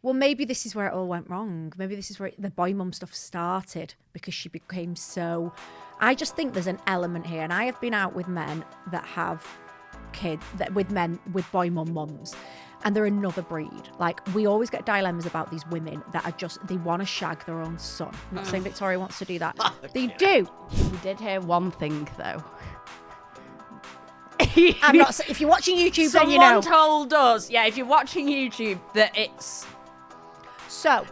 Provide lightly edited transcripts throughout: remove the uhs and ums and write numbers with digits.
well, maybe this is where it all went wrong. Maybe this is where the boy mum stuff started because she became so... I just think there's an element here, and I have been out with men that have kids, with boy mum mums, and they're another breed. Like, we always get dilemmas about these women that are just, they want to shag their own son. I'm not saying Victoria wants to do that. They do. We did hear one thing, though. I'm not. If you're watching YouTube, then you know. Someone told us, if you're watching YouTube, that it's... So,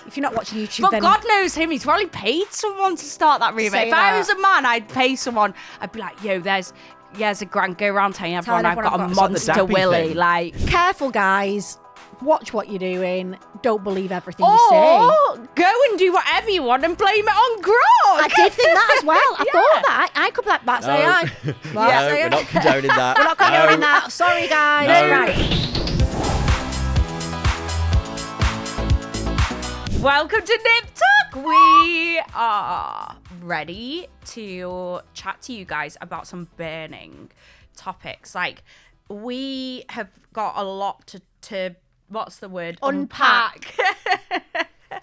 if you're not watching YouTube, but then... God knows him, he's probably paid someone to start that rumor. If I was a man, I'd pay someone. I'd be like, yo, there's a grant, go around telling everyone I've got a monster willy. Like, careful, guys. Watch what you're doing. Don't believe everything you say. Or go and do whatever you want and blame it on Grok. I did think that as well. I thought that. I could be like, that's AI. No, we're not condoning that. We're not condoning that. Sorry, guys. No. Right. Welcome to Nip Talk. We are ready to chat to you guys about some burning topics. Like, we have got a lot to what's the word? Unpack.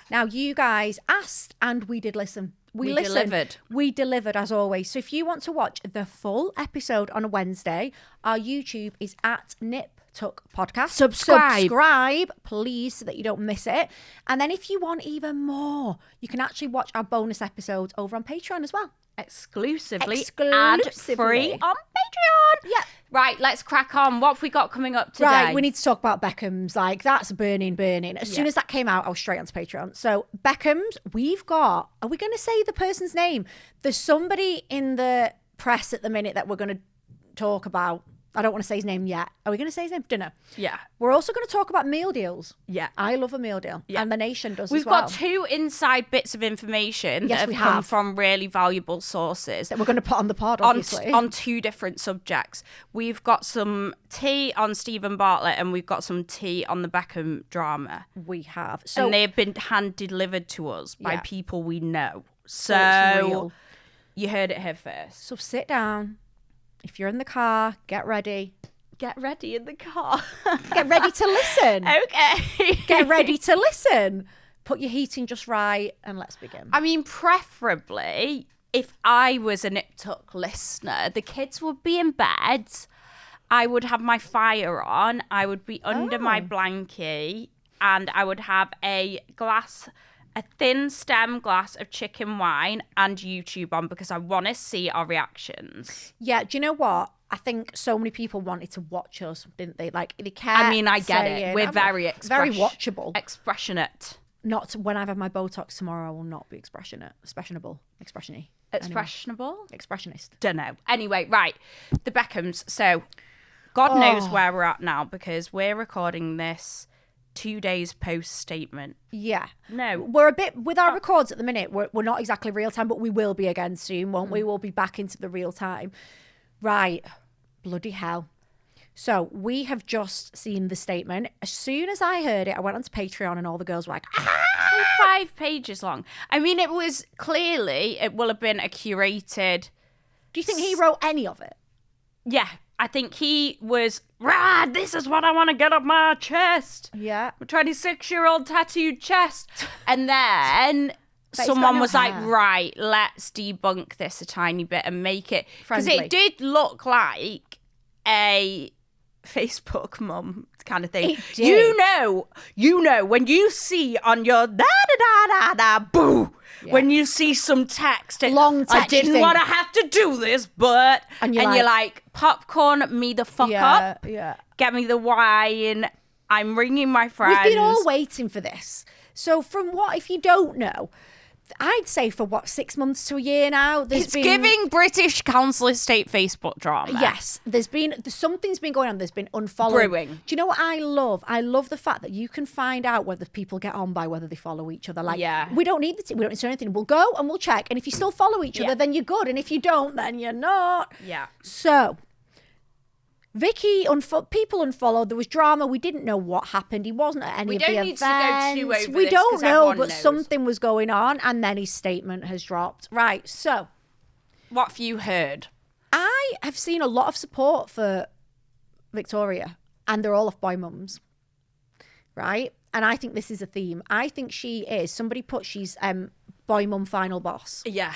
Now, you guys asked and we did listen. We listened. We delivered as always. So if you want to watch the full episode on a Wednesday, our YouTube is at Nip Tuck Podcast. Subscribe, please, so that you don't miss it. And then if you want even more, you can actually watch our bonus episodes over on Patreon as well. Exclusively. Ad-free on Patreon. Yeah. Right, let's crack on. What have we got coming up today? Right, we need to talk about Beckhams. Like, that's burning. As soon as that came out, I was straight onto Patreon. So, Beckhams, we've got... Are we going to say the person's name? There's somebody in the press at the minute that we're going to talk about. I don't want to say his name yet. Are we going to say his name? Don't know. Yeah. We're also going to talk about meal deals. Yeah. I love a meal deal. Yeah. And the nation does We've as well. got two inside bits of information Yes, that we have come have. from really valuable sources. That we're going to put on the pod, obviously. On two different subjects. We've got some tea on Stephen Bartlett and we've got some tea on the Beckham drama. We have. And they've been hand-delivered to us by people we know. So it's real. You heard it here first. So sit down. If you're in the car, get ready. Get ready in the car. Get ready to listen. Okay. Get ready to listen. Put your heating just right and let's begin. I mean, preferably, if I was a Nip Tuck listener, the kids would be in bed. I would have my fire on. I would be under my blankie and I would have a thin stem glass of chicken wine and YouTube on because I want to see our reactions. Yeah, do you know what? I think so many people wanted to watch us, didn't they? Like, they kept I mean, I get saying, it. We're very watchable. Expressionate. Not when I have my Botox tomorrow, I will not be expressionable. Expression-y. Expressionable? Anyway. Expressionist. Don't know. Anyway, right. The Beckhams. So, God knows where we're at now because we're recording this 2 days post statement. Yeah. No. We're a bit, with our records at the minute, we're not exactly real time, but we will be again soon, won't we? We'll be back into the real time. Right. Bloody hell. So we have just seen the statement. As soon as I heard it, I went onto Patreon and all the girls were like, It's 5 pages long. I mean, it will have been a curated. Do you think he wrote any of it? Yeah. I think he was, this is what I want to get up my chest. Yeah. My 26-year-old tattooed chest. And then someone was like, right, let's debunk this a tiny bit and make it. Because it did look like a Facebook mum kind of thing. It did. You know, when you see on your boo, when you see some text, long text, I didn't want to have to do this, but and you're like, popcorn me the fuck up. Yeah. Get me the wine. I'm ringing my friends. We've been all waiting for this. So from what, if you don't know, I'd say for 6 months to a year now, it's giving British Council Estate Facebook drama. Yes, something's been going on. There's been unfollowing. Brewing. Do you know what I love? I love the fact that you can find out whether people get on by whether they follow each other. Like, we don't need we don't need to do anything. We'll go and we'll check. And if you still follow each other, then you're good. And if you don't, then you're not. Yeah. So Vicky, people unfollowed. There was drama. We didn't know what happened. He wasn't at any of the events. We don't need to go too over We this don't know, but knows. something was going on, and then his statement has dropped. Right, so what have you heard? I have seen a lot of support for Victoria, and they're all off boy mums. Right? and I think this is a theme. I think somebody put she's boy mum final boss. Yeah.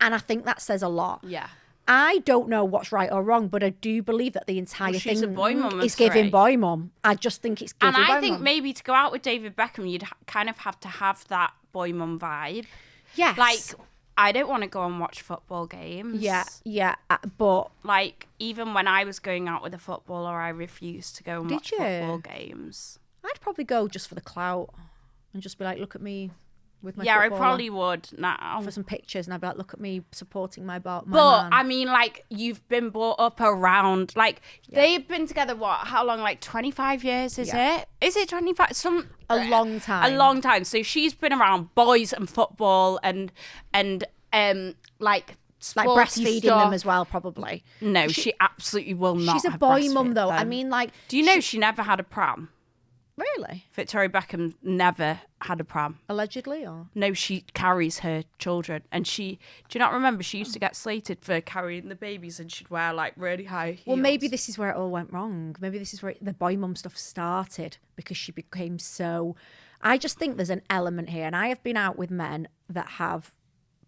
And I think that says a lot. Yeah. I don't know what's right or wrong, but I do believe that the entire she's thing a boy mum is giving boy mum. I just think it's giving boy mum. And I think maybe to go out with David Beckham, you'd kind of have to have that boy mum vibe. Yes. Like, I don't want to go and watch football games. Yeah, but... Like, even when I was going out with a footballer, I refused to go and watch football games. I'd probably go just for the clout and just be like, look at me with my I footballer. probably would now. For some pictures, and I'd be like, look at me supporting my man. I mean, like, you've been brought up around, like, they've been together, how long, like 25 years, is it? Is it 25? A long time. A long time. So she's been around boys and football and like breastfeeding stuff. them as well, probably. No, she absolutely will not. She's a boy mum, though. I mean, like... Do you know she never had a pram? Really? Victoria Beckham never had a pram. Allegedly, or? No, she carries her children. And do you not remember? She used to get slated for carrying the babies and she'd wear like really high heels. Well, maybe this is where it all went wrong. Maybe this is where the boy mum stuff started because she became so... I just think there's an element here. And I have been out with men that have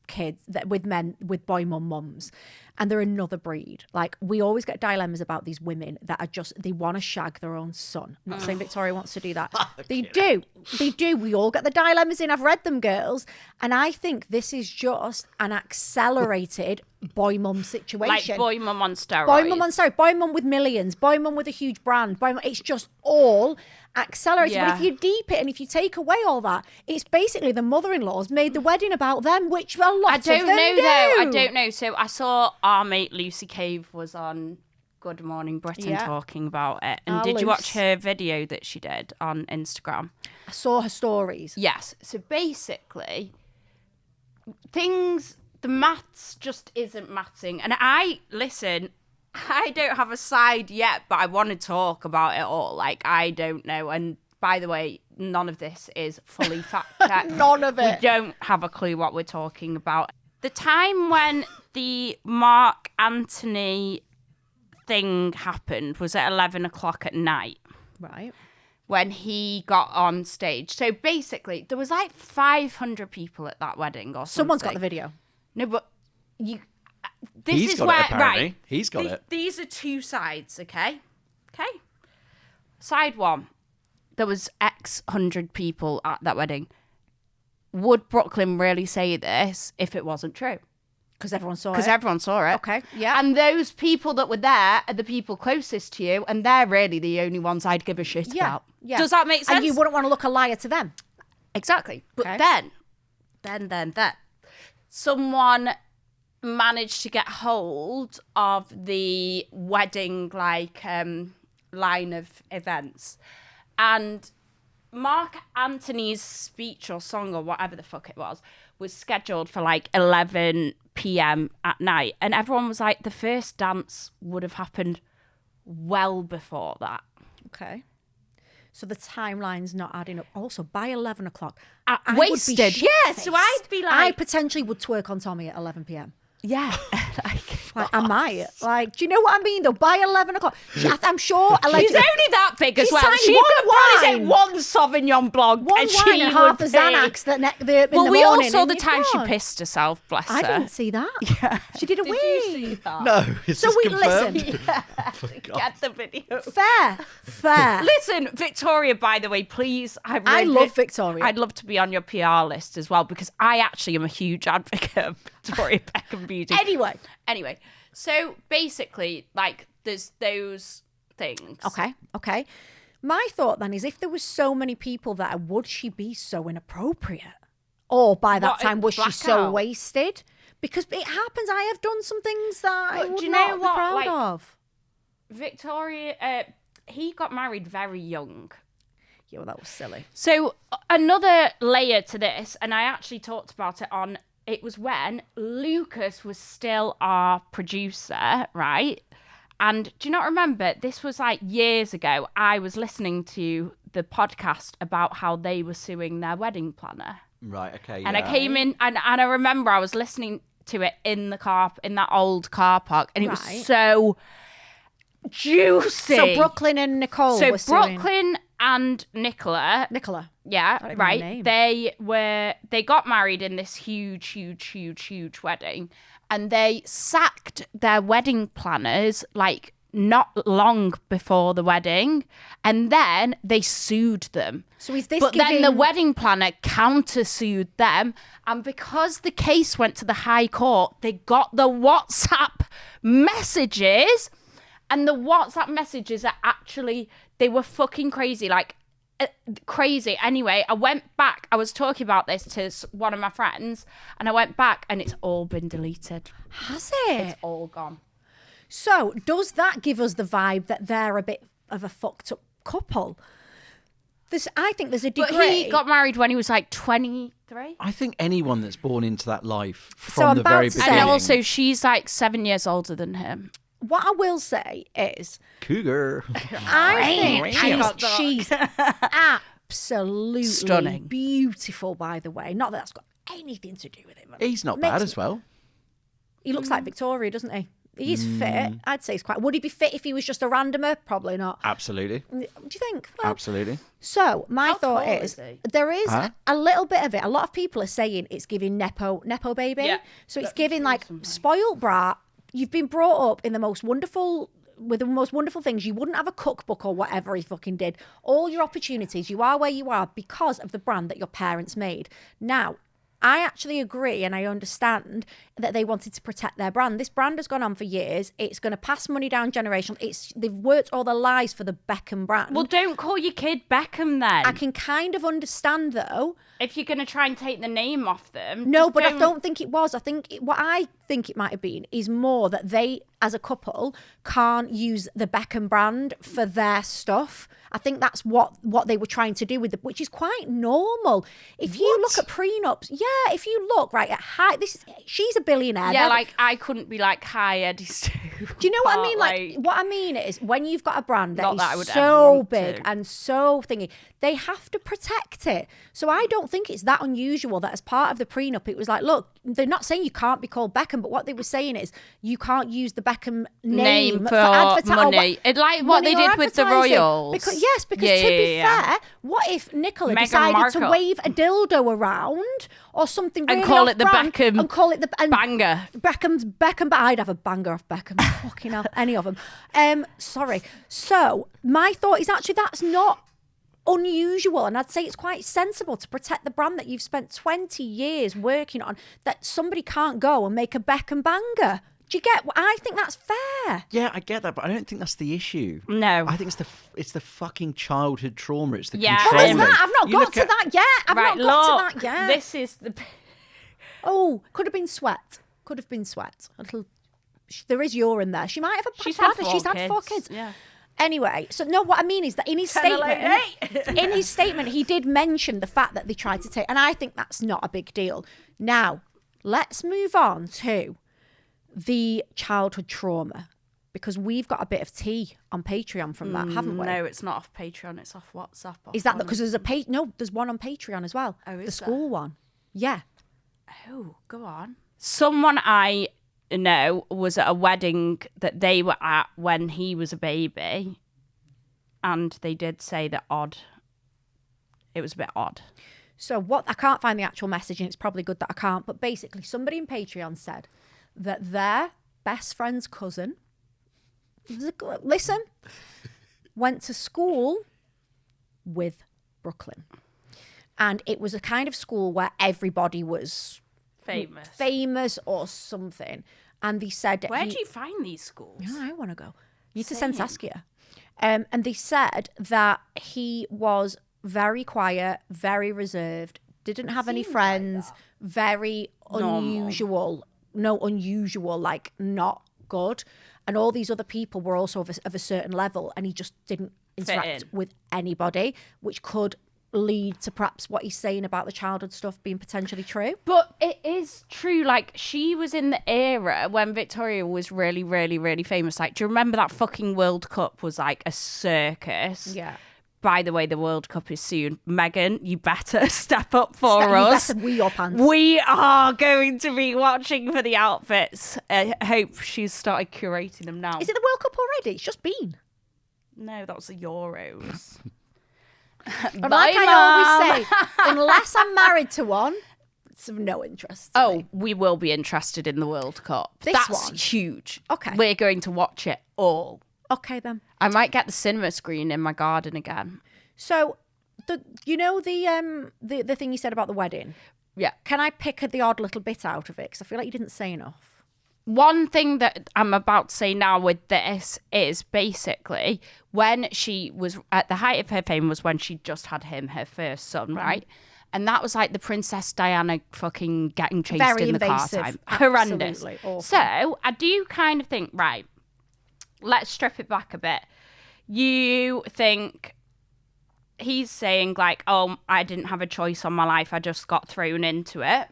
kids, with boy mum mums. And they're another breed. Like, we always get dilemmas about these women that are just, they want to shag their own son. I'm not saying Victoria wants to do that. They do. We all get the dilemmas in. I've read them, girls. And I think this is just an accelerated boy mum situation. Like boy mum on steroids. Boy mum on steroids. Boy mum with millions. Boy mum with a huge brand. It's just all accelerated. Yeah. But if you deep it and if you take away all that, it's basically the mother-in-laws made the wedding about them, which a lot of them do. I don't know. So I saw our mate Lucy Cave was on Good Morning Britain talking about it. And did you watch her video that she did on Instagram? I saw her stories. Yes. So basically, the maths just isn't mathsing. And I don't have a side yet, but I want to talk about it all. Like, I don't know. And by the way, none of this is fully fact-checked. None of it. We don't have a clue what we're talking about. The time when the Mark Anthony thing happened was at 11 o'clock at night. Right. When he got on stage. So basically, there was like 500 people at that wedding or something. Someone's got the video. No, but He's got it, apparently. He's got it. These are two sides, okay? Okay. Side one, there was X hundred people at that wedding. Would Brooklyn really say this if it wasn't true? Because everyone saw it. Because everyone saw it. Okay, yeah. And those people that were there are the people closest to you, and they're really the only ones I'd give a shit about. Yeah. Does that make sense? And you wouldn't want to look a liar to them. Exactly. But Okay. then, someone managed to get hold of the wedding, line of events. And Mark Anthony's speech or song or whatever the fuck it was scheduled for 11 p.m. at night. And everyone was like, the first dance would have happened well before that. Okay. So the timeline's not adding up. Also, by 11 o'clock, I wasted. would be Yeah, so I'd be like... I potentially would twerk on Tommy at 11 p.m. Yeah. I might. Do you know what I mean, though? By 11 o'clock. I'm sure... She's only that big as well. Tiny. She could probably take One one Sauvignon Blanc wine and half a Xanax in the morning. We all saw the time she pissed herself, bless her. I didn't see that. Yeah. She did a wee. Did you see that? No, it's just confirmed. Listen. Get the video. Fair. Listen, Victoria, by the way, please. I love Victoria. I'd love to be on your PR list as well because I actually am a huge advocate of Victoria Beckham beauty. Anyway, so basically, there's those things. Okay. My thought then is if there was so many people there, would she be so inappropriate? Or by that time, was she so wasted? Because it happens. I have done some things that I would not be proud of. Victoria, he got married very young. Yeah, well, that was silly. So another layer to this, and I actually talked about it was when Lucas was still our producer, right? And do you not remember, this was years ago, I was listening to the podcast about how they were suing their wedding planner. Right, okay, And I came in, and I remember I was listening to it in that old car park, and it was so juicy. So Brooklyn and Nicole were suing. Brooklyn and Nicola. Yeah, right. They got married in this huge wedding, and they sacked their wedding planners like not long before the wedding, and then they sued them. So is this? But then the wedding planner countersued them, and because the case went to the High Court, they got the WhatsApp messages, and the WhatsApp messages are actually, they were fucking crazy, like crazy. Anyway, I went back. I was talking about this to one of my friends, and I went back, and it's all been deleted. Has it? It's all gone. So, does that give us the vibe that they're a bit of a fucked up couple? I think there's a degree. But he got married when he was like 23. I think anyone that's born into that life from the very beginning. And also, she's like 7 years older than him. What I will say is... Cougar. I think she's absolutely stunning. Beautiful, by the way. Not that that's got anything to do with it. He's not bad as well. He looks like Victoria, doesn't he? He's fit. I'd say he's quite... Would he be fit if he was just a randomer? Probably not. Absolutely. Do you think? Well, absolutely. So, my thought is there is a little bit of it. A lot of people are saying it's giving Nepo baby. Yeah. So it's giving like spoiled brat. You've been brought up in the most wonderful... with the most wonderful things. You wouldn't have a cookbook or whatever he fucking did. All your opportunities, you are where you are because of the brand that your parents made. Now, I actually agree and I understand that they wanted to protect their brand. This brand has gone on for years. It's going to pass money down generational. They've worked all their lives for the Beckham brand. Well, don't call your kid Beckham then. I can kind of understand though. If you're going to try and take the name off them. No, but I don't think it was. I think what I think it might have been is more that they, as a couple, can't use the Beckham brand for their stuff. I think that's what they were trying to do with which is quite normal. If you look at prenups, if you look right at she's a billionaire. Yeah, like I couldn't be like, hi, Eddie Stu. Do you know what I mean? Like what I mean is when you've got a brand that is so big and so thingy, they have to protect it. So I don't think it's that unusual that as part of the prenup, it was like, look, they're not saying you can't be called Beckham, but what they were saying is you can't use the Beckham name for money. Like what they did with the royals. Because to be fair, what if Nicola decided to wave a dildo around or something really and call it the Beckham and call it the banger? Beckham. I'd have a banger off Beckham. Fucking hell, any of them. Sorry. So my thought is actually that's not unusual, and I'd say it's quite sensible to protect the brand that you've spent 20 years working on, that somebody can't go and make a Beckham banger. Do you get? I think that's fair. Yeah, I get that, but I don't think that's the issue. No, I think it's the fucking childhood trauma. It's the What is that? I've not got to that yet. I've not got to that yet. This is the. Oh, could have been sweat. Could have been sweat. A little. There is urine there. She might have a. She's had 4 kids. Yeah. Anyway, so no, what I mean is that in his statement, he did mention the fact that they tried to take, and I think that's not a big deal. Now, let's move on to the childhood trauma, because we've got a bit of tea on Patreon from that, haven't we? No, it's not off Patreon, it's off WhatsApp. Is that because there's there's one on Patreon as well. Oh, is the school one? Yeah. Oh, go on. Someone I know was at a wedding that they were at when he was a baby, and they did say that it was a bit odd. So I can't find the actual message, and it's probably good that I can't, but basically somebody in Patreon said that their best friend's cousin, went to school with Brooklyn. And it was a kind of school where everybody was famous or something. And they said... Where do you find these schools? Yeah, I want to go. You need to send Saskia. And they said that he was very quiet, very reserved, didn't have any friends, very unusual. No, unusual, like not good. And all these other people were also of a certain level, and he just didn't interact with anybody, which could lead to perhaps what he's saying about the childhood stuff being potentially true. But it is true. Like, she was in the era when Victoria was really, really, really famous. Like, do you remember that fucking World Cup was like a circus? Yeah. By the way, the World Cup is soon. Megan, you better step up for us. You better wee your pants. We are going to be watching for the outfits. I hope she's started curating them now. Is it the World Cup already? It's just been. No, that was the Euros. And like I always say, unless I'm married to one, it's of no interest to me. We will be interested in the World Cup. That's one. Huge. Okay. We're going to watch it all. Okay, then. I might get the cinema screen in my garden again. So, the thing you said about the wedding? Yeah. Can I pick the odd little bit out of it? Because I feel like you didn't say enough. One thing that I'm about to say now with this is basically when she was at the height of her fame was when she just had her first son, right? And that was like the Princess Diana fucking getting chased Very in the invasive. car time. Horrendous. Awful. So I do kind of think, right, let's strip it back a bit. You think he's saying like, oh, I didn't have a choice on my life. I just got thrown into it.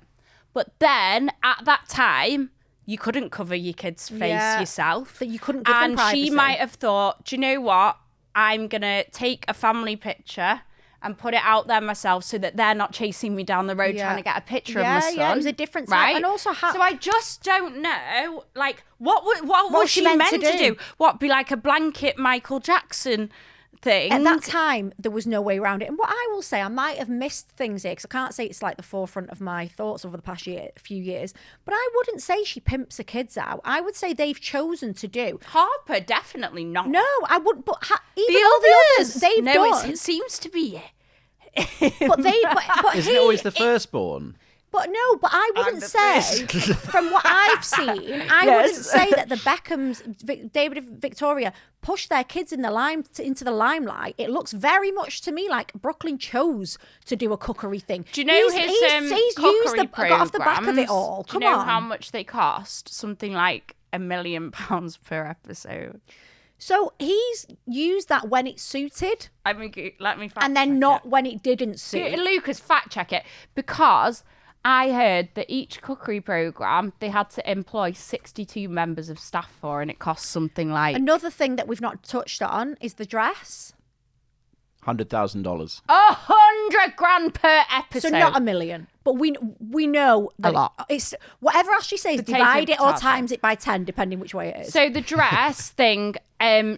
But then at that time, you couldn't cover your kid's face yourself. That you couldn't give them privacy. And she might have thought, do you know what? I'm going to take a family picture and put it out there myself so that they're not chasing me down the road trying to get a picture of my son. Yeah, it was a different time. Right? And also so I just don't know, like, what was she meant to do? What, be like a blanket Michael Jackson thing? At that time, there was no way around it. And what I will say, I might have missed things here, because I can't say it's like the forefront of my thoughts over the past few years, but I wouldn't say she pimps her kids out. I would say they've chosen to do. Harper, definitely not. No, I wouldn't. But even all the others, they've done. It seems to be But Isn't it always the firstborn? But no, but I wouldn't say, from what I've seen, I wouldn't say that the Beckhams, David and Victoria, pushed their kids in into the limelight. It looks very much to me like Brooklyn chose to do a cookery thing. Do you know he's cookery used got off the back of it all. Do you know how much they cost? Something like £1 million per episode. So he's used that when it suited. I mean, let me fact and then not when it didn't suit. Lucas, fact check it, because I heard that each cookery programme they had to employ 62 members of staff for, and it cost something like... Another thing that we've not touched on is the dress. $100,000. $100,000 per episode. So not $1 million, but we know that a lot. It's whatever Ashley says. Divide it or times it by 10, depending which way it is. So the dress thing,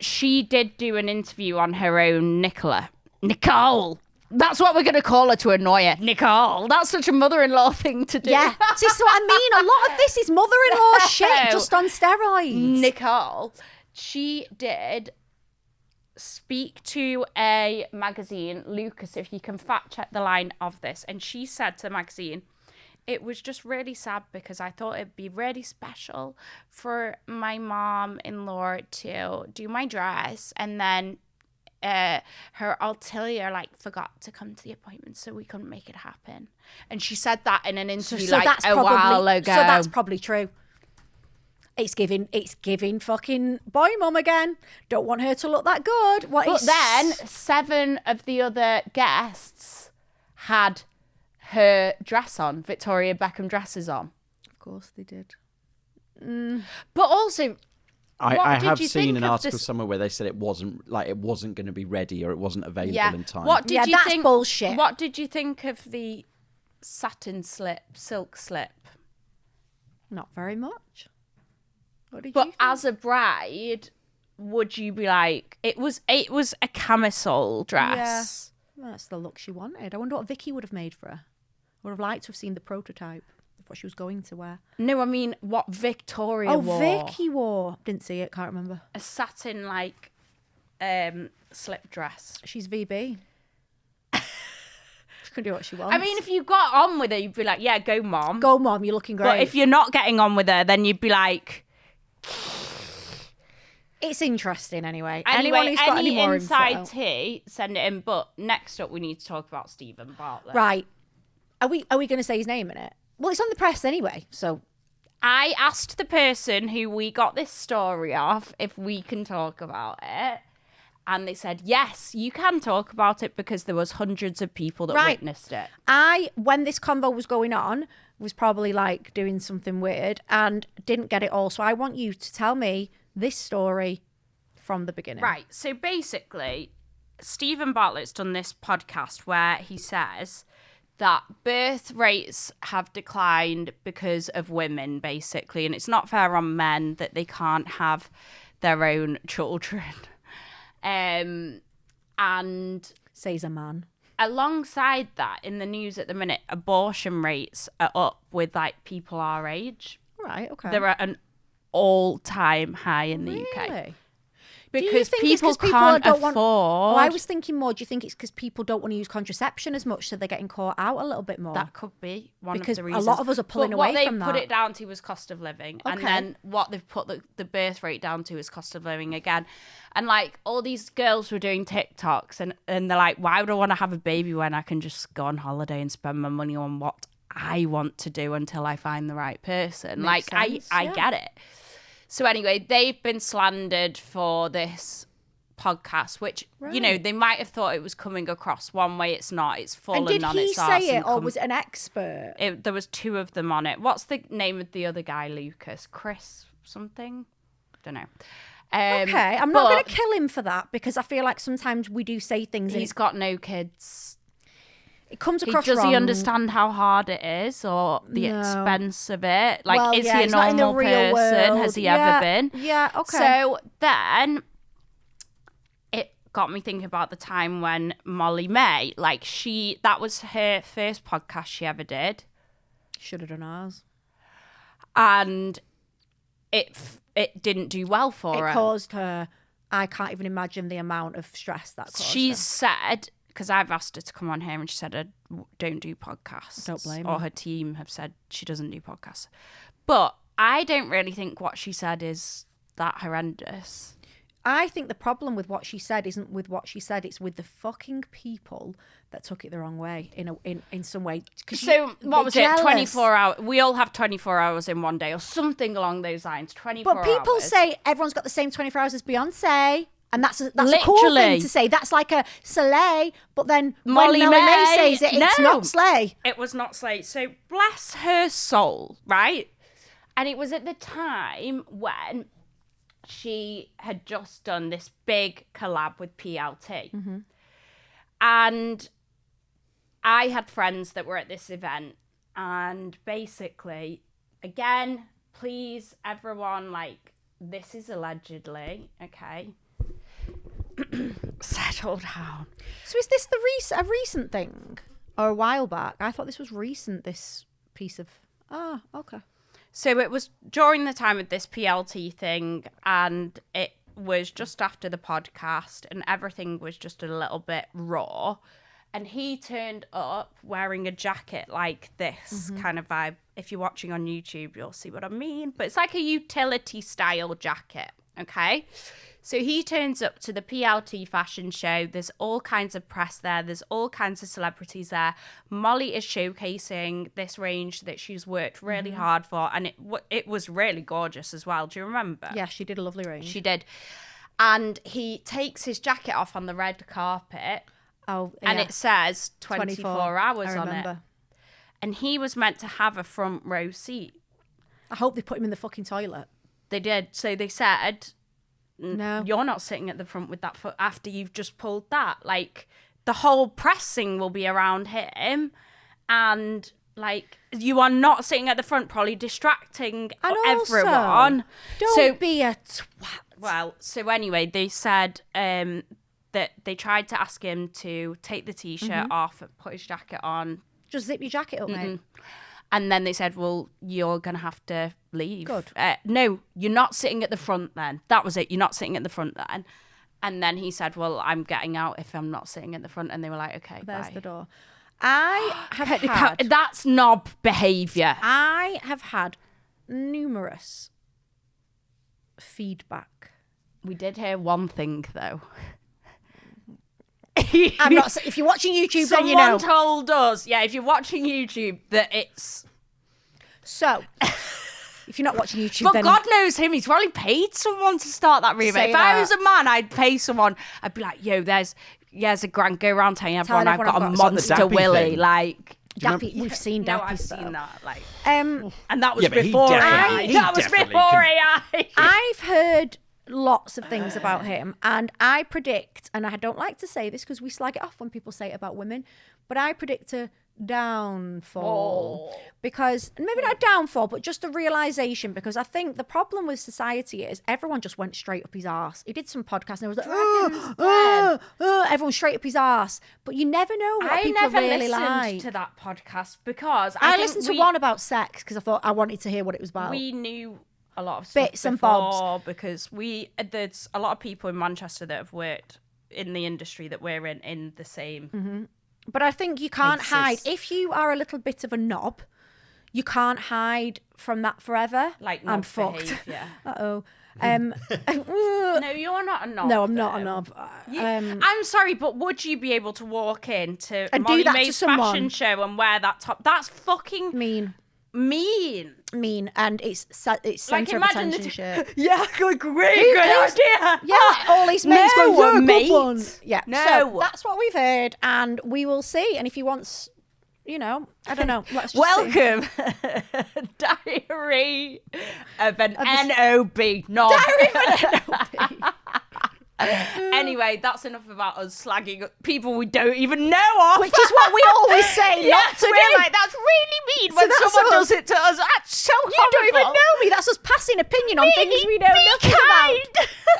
she did do an interview on her own, Nicole. That's what we're going to call her to annoy her. Nicole. That's such a mother-in-law thing to do. Yeah. See, so I mean, a lot of this is mother-in-law shit, just on steroids. Nicole, she did speak to a magazine, Lucas, if you can fact check the line of this, and she said to the magazine, it was just really sad because I thought it'd be really special for my mom-in-law to do my dress, and then her ulterior forgot to come to the appointment, so we couldn't make it happen. And she said that in an interview while ago. So that's probably true. It's giving fucking boy mum again. Don't want her to look that good. Then 7 of the other guests had her dress on, Victoria Beckham dresses on. Of course they did. But also, I have seen an article somewhere where they said it wasn't going to be ready, or it wasn't available in time. What did you that's think? Bullshit. What did you think of the satin silk slip? Not very much. What did you think? As a bride, would you be like, it was a camisole dress? Yeah, that's the look she wanted. I wonder what Vicky would have made for her. I would have liked to have seen the prototype of what she was going to wear. No, I mean what Victoria wore. Oh, Vicky wore. Didn't see it. Can't remember. A satin slip dress. She's VB. She can do what she wants. I mean, if you got on with her, you'd be like, yeah, go mom. Go mom, you're looking great. But if you're not getting on with her, then you'd be like... It's interesting anyway. Anyone who's got any more inside tea, send it in. But next up, we need to talk about Stephen Bartlett. Right. Are we going to say his name in it? Well, it's on the press anyway, so... I asked the person who we got this story off if we can talk about it. And they said, yes, you can talk about it because there was hundreds of people that witnessed it. When this convo was going on, was probably doing something weird and didn't get it all. So I want you to tell me this story from the beginning. Right. So basically, Stephen Bartlett's done this podcast where he says that birth rates have declined because of women, basically. And it's not fair on men that they can't have their own children. And says a man. Alongside that, in the news at the minute, abortion rates are up with like people our age. Right, okay. They're at an all-time high in the UK. Because people can't afford. Well, I was thinking more. Do you think it's because people don't want to use contraception as much, so they're getting caught out a little bit more? That could be one because of the reasons. A lot of us are pulling away from that. What they put it down to was cost of living, and then what they've put the birth rate down to is cost of living again. And like all these girls were doing TikToks, and they're like, "Why would I want to have a baby when I can just go on holiday and spend my money on what I want to do until I find the right person?" Makes sense, I get it. So anyway, they've been slandered for this podcast, which, you know, they might have thought it was coming across one way. It's not. It's fallen on its arse. And did he say it, or was it an expert? There was two of them on it. What's the name of the other guy, Lucas? Chris something? Don't know. Okay, I'm not going to kill him for that, because I feel like sometimes we do say things. He's got no kids. It comes across Does wrong. he understand how hard it is, or the expense of it? Like, well, is he a normal person? World. Has he ever been? Yeah, okay. So then it got me thinking about the time when Molly May, like that was her first podcast she ever did. Should have done ours. And it didn't do well for her. It caused her, I can't even imagine the amount of stress that caused She's her. said, because I've asked her to come on here, and she said I don't do podcasts. Don't blame her. Or her team have said she doesn't do podcasts. But I don't really think what she said is that horrendous. I think the problem with what she said isn't with what she said, it's with the fucking people that took it the wrong way in some way. So what was it? 24 hours. We all have 24 hours in one day or something along those lines. 24 hours. But people say everyone's got the same 24 hours as Beyonce. And that's a cool thing to say. That's like a slay. But then Molly when May says it, it's no, not slay. It was not slay. So bless her soul, right? And it was at the time when she had just done this big collab with PLT. Mm-hmm. And I had friends that were at this event. And basically, again, please, everyone, like, this is allegedly, okay? Settle down. So is this a recent thing or a while back? I thought this was recent, this piece of... Ah, okay. So it was during the time of this PLT thing, and it was just after the podcast, and everything was just a little bit raw. And he turned up wearing a jacket like this kind of vibe. If you're watching on YouTube, you'll see what I mean. But it's like a utility style jacket, okay? So he turns up to the PLT fashion show. There's all kinds of press there. There's all kinds of celebrities there. Molly is showcasing this range that she's worked really hard for. And it was really gorgeous as well. Do you remember? Yeah, she did a lovely range. She did. And he takes his jacket off on the red carpet. Oh, yeah. And it says 24 hours I on remember. it. And he was meant to have a front row seat. I hope they put him in the fucking toilet. They did. So they said... No, you're not sitting at the front with that foot after you've just pulled that. Like, the whole pressing will be around him, and like, you are not sitting at the front, probably distracting everyone. Don't be a twat. Well, so anyway, they said that they tried to ask him to take the t-shirt off and put his jacket on. Just zip your jacket up, mate. And then they said, well, you're going to have to leave. Good. No, you're not sitting at the front then. That was it. You're not sitting at the front then. And then he said, well, I'm getting out if I'm not sitting at the front. And they were like, okay, There's bye. the door. I have had... That's knob behaviour. I have had numerous feedback. We did hear one thing, though. I'm not. If you're watching YouTube, then you Someone know. told us, if you're watching YouTube, that it's... So, if you're not watching YouTube, but then... God knows him. He's probably paid someone to start that rumor. If I was a man, I'd pay someone. I'd be like, yo, there's a grand. Go around telling everyone I've got a monster willy. Like... Dappy, we've seen Dappy. No, I've seen that. Like, and that was before AI. That was before AI. I've heard lots of things about him, and I predict, and I don't like to say this because we slag it off when people say it about women, but I predict downfall. Because, maybe not a downfall, but just a realisation. Because I think the problem with society is everyone just went straight up his arse. He did some podcast and it was like, everyone straight up his arse. But you never know what people really like. I never listened to that podcast because I listened to one about sex because I thought I wanted to hear what it was about. We knew a lot of stuff bits and bobs because there's a lot of people in Manchester that have worked in the industry that we're in the same. Mm-hmm. But I think you can't hide. If you are a little bit of a knob, you can't hide from that forever. Like I'm fucked. Uh-oh. No, you're not a knob. No, I'm not a knob. I'm sorry, but would you be able to walk into and Molly do that May's to someone? fashion show and wear that top? That's fucking mean, and it's centre of attention shit. Yeah, great idea. Yeah, all these mates go, mate. Good one. Yeah, no, so that's what we've heard, and we will see. And if he wants, I don't know. Let's just welcome, Diary of an NOB. Not Diary of an NOB. Anyway, that's enough about us slagging people we don't even know of. Which is what we always say not to do. Like, that's really mean when someone does it to us. That's so horrible. You don't even know me. That's us passing opinion on things we know nothing about.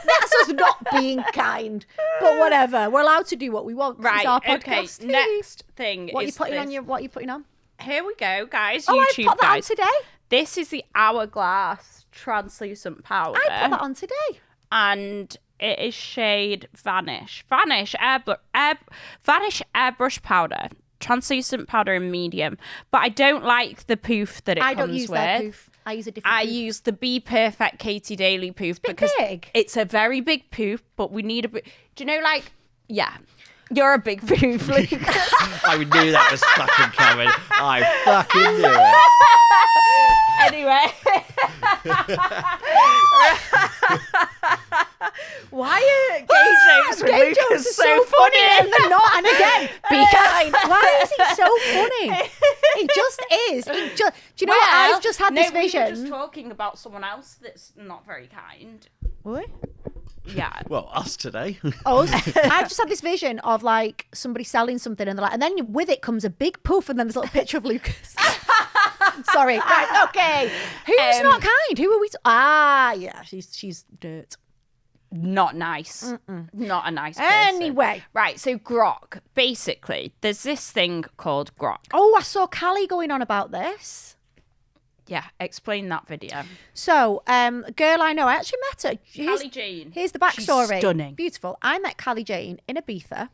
That's us not being kind. But whatever. We're allowed to do what we want. Right, it's our podcast. Okay, next thing what is what are you putting on? Here we go, guys. Oh, YouTube, I put that guys. on today. This is the Hourglass translucent powder. I put that on today. And it is shade Vanish. Vanish airbrush powder. Translucent powder in medium. But I don't like the poof that it comes with. I don't use that poof. I use a different poof. I use the Be Perfect Katie Daly poof because it's a very big poof, but we need a bit. Do you know, like, yeah. You're a big poof, Lucas. I knew that was fucking coming. I fucking knew it. Anyway. Why are gay jokes with Lucas so funny? And they're not. And again, be kind. Why is he so funny? It just is. Do you know what? I've just had this vision. We were just talking about someone else that's not very kind. What? Yeah. Well, us today. I've just had this vision of like somebody selling something and they're like, and then with it comes a big poof and then there's a little picture of Lucas. Sorry. Right. Okay. Who's not kind? Who are we? Yeah. She's dirt. Not nice. Not a nice person. Anyway. Right, so Grok. Basically, there's this thing called Grok. Oh, I saw Callie going on about this. Yeah, explain that video. So, girl I know, I actually met her. Callie Jane. Here's the backstory. She's stunning. Beautiful. I met Callie Jane in Ibiza.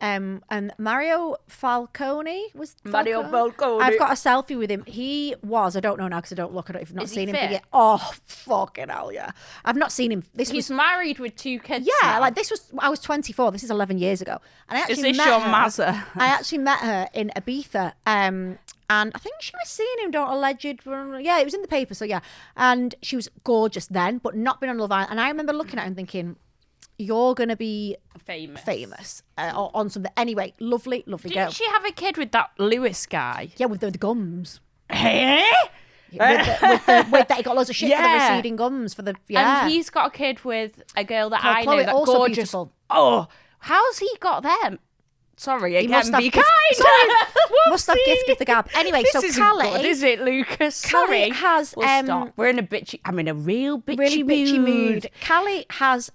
And Mario Falcone was Mario Falcone. I've got a selfie with him. He was, I don't know now because I don't look at it. I've not seen him fit? for yet. Oh, fucking hell, yeah. I've not seen him. He's married with 2 kids. Yeah, now. like I was 24. This is 11 years ago. And I actually is this met your her. Mazza? I actually met her in Ibiza. And I think she was seeing him, yeah, it was in the paper, so yeah. And she was gorgeous then, but not been on Love Island. And I remember looking at her and thinking, you're going to be famous on something. Anyway, lovely girl. Didn't she have a kid with that Lewis guy? Yeah, with the gums. Hey? With that, he got loads of shit for the receding gums. And he's got a kid with a girl that I Chloe, know, that also gorgeous. Beautiful. Oh, how's he got them? Sorry, again, must be kind. Must have gifted the gab. Anyway, this so isn't Callie, good, is it, Lucas? Callie Sorry. has. We'll stop. We're in a bitchy. I'm in a real really bitchy mood. Callie has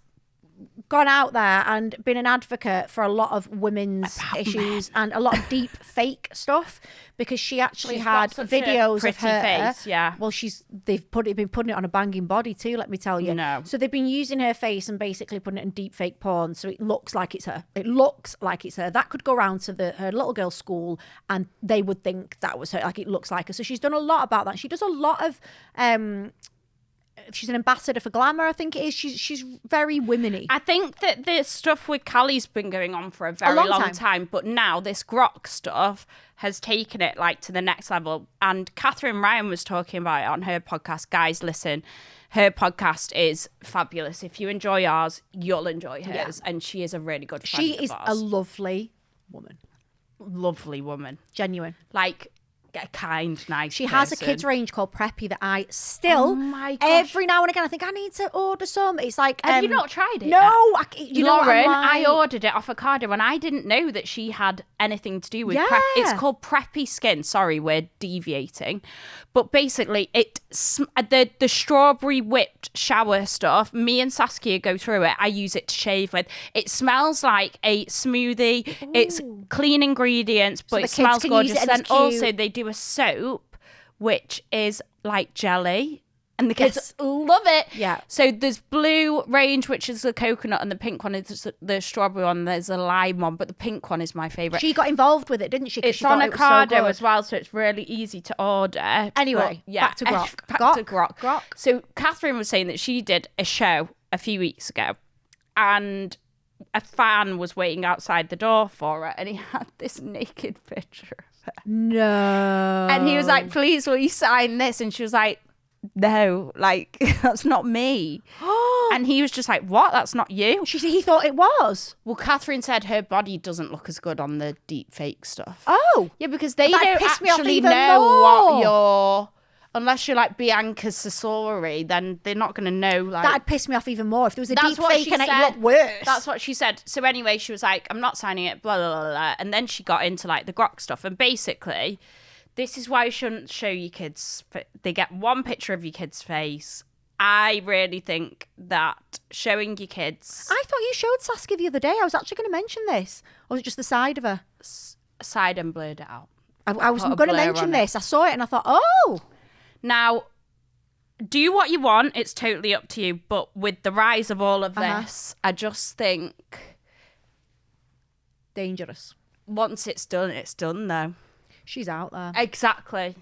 gone out there and been an advocate for a lot of women's issues and a lot of deep fake stuff because she actually had videos of her face, yeah. Well, they've been putting it on a banging body too, let me tell you. No. So they've been using her face and basically putting it in deep fake porn, so it looks like it's her. That could go around to her little girl's school and they would think that was her, like it looks like her. So she's done a lot about that. She does a lot of she's an ambassador for glamour, I think it is. She's very women-y. I think that the stuff with Callie's been going on for a very long time, but now this Grok stuff has taken it like to the next level. And Catherine Ryan was talking about it on her podcast. Guys, listen, her podcast is fabulous. If you enjoy ours, you'll enjoy hers. Yeah. And she is a really good friend of ours. She is a lovely woman. Lovely woman. Genuine. Like, a kind, nice She has a kids range called Preppy that I still, every now and again, I think I need to order some. It's like... Have you not tried it? No. Lauren, I ordered it off Ocado and I didn't know that she had anything to do with prep. It's called Preppy Skin. Sorry, we're deviating. But basically, the strawberry whipped shower stuff, me and Saskia go through it. I use it to shave with. It smells like a smoothie. Ooh. It's clean ingredients, but it smells gorgeous. And also they do a soap, which is like jelly. And the kids love it. Yeah. So there's blue range, which is the coconut, and the pink one is the strawberry one. There's a lime one, but the pink one is my favourite. She got involved with it, didn't she? It's on Ocado as well, so it's really easy to order. Anyway, back to Grok. Back to Grok. So Catherine was saying that she did a show a few weeks ago, and a fan was waiting outside the door for her, and he had this naked picture of her. No. And he was like, "Please, will you sign this?" And she was like, "No, like that's not me." And he was just like, "What? That's not you?" He thought it was. Well, Catherine said her body doesn't look as good on the deep fake stuff. Oh, yeah, because they don't actually know what you're. Unless you're like Bianca Sassori, then they're not going to know. Like that'd piss me off even more if there was a deep fake and it looked worse. That's what she said. So anyway, she was like, "I'm not signing it." Blah blah blah blah. And then she got into like the Grok stuff, and basically. This is why you shouldn't show your kids. They get one picture of your kid's face. I really think that showing your kids... I thought you showed Saskia the other day. I was actually going to mention this. Or was it just the side of her? Side and blurred it out. I was going to mention this. I saw it and I thought, oh. Now, do what you want. It's totally up to you. But with the rise of all of this, I just think... Dangerous. Once it's done though. She's out there. Exactly.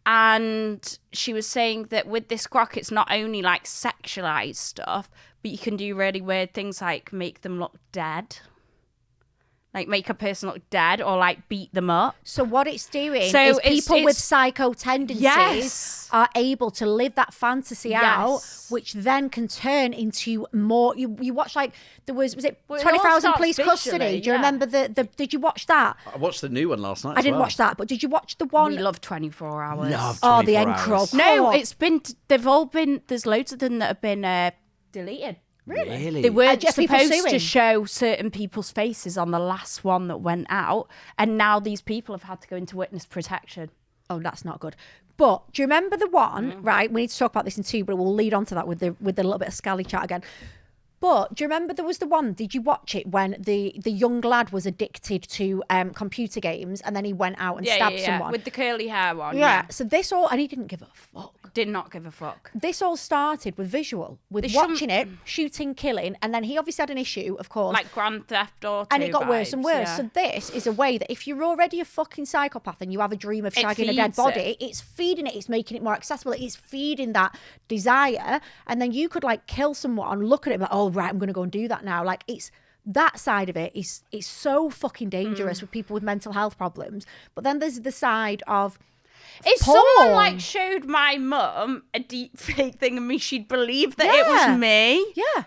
And she was saying that with this Grok, it's not only like sexualized stuff, but you can do really weird things like make them look dead. Like make a person look dead or like beat them up. So what it's doing is people with psycho tendencies are able to live that fantasy out, which then can turn into more. You watch like was it 20,000 Police Custody? Do you remember the? Did you watch that? I watched the new one last night. I didn't watch that, but did you watch the one? We love 24 Hours. Love 24 the end hours. crop. No, it's been. They've all been. There's loads of them that have been deleted. Really? They were supposed to show certain people's faces on the last one that went out, and now these people have had to go into witness protection. Oh, that's not good. But do you remember the one, right? We need to talk about this in two, but we'll lead on to that with the little bit of scally chat again. But do you remember there was the one, did you watch it when the young lad was addicted to computer games and then he went out and stabbed someone? With the curly hair one. Yeah. So this all, and he didn't give a fuck. Did not give a fuck. This all started with visual, with watching it, shooting, killing, and then he obviously had an issue, of course. Like Grand Theft Auto and it got worse and worse. Yeah. So this is a way that if you're already a fucking psychopath and you have a dream of shagging a dead body, it's feeding it, it's making it more accessible, it's feeding that desire, and then you could like kill someone, look at it, and like, oh right, I'm going to go and do that now. Like it's that side of it is so fucking dangerous with people with mental health problems. But then there's the side of if porn. Someone like showed my mum a deep fake thing and me, she'd believe that it was me. Yeah.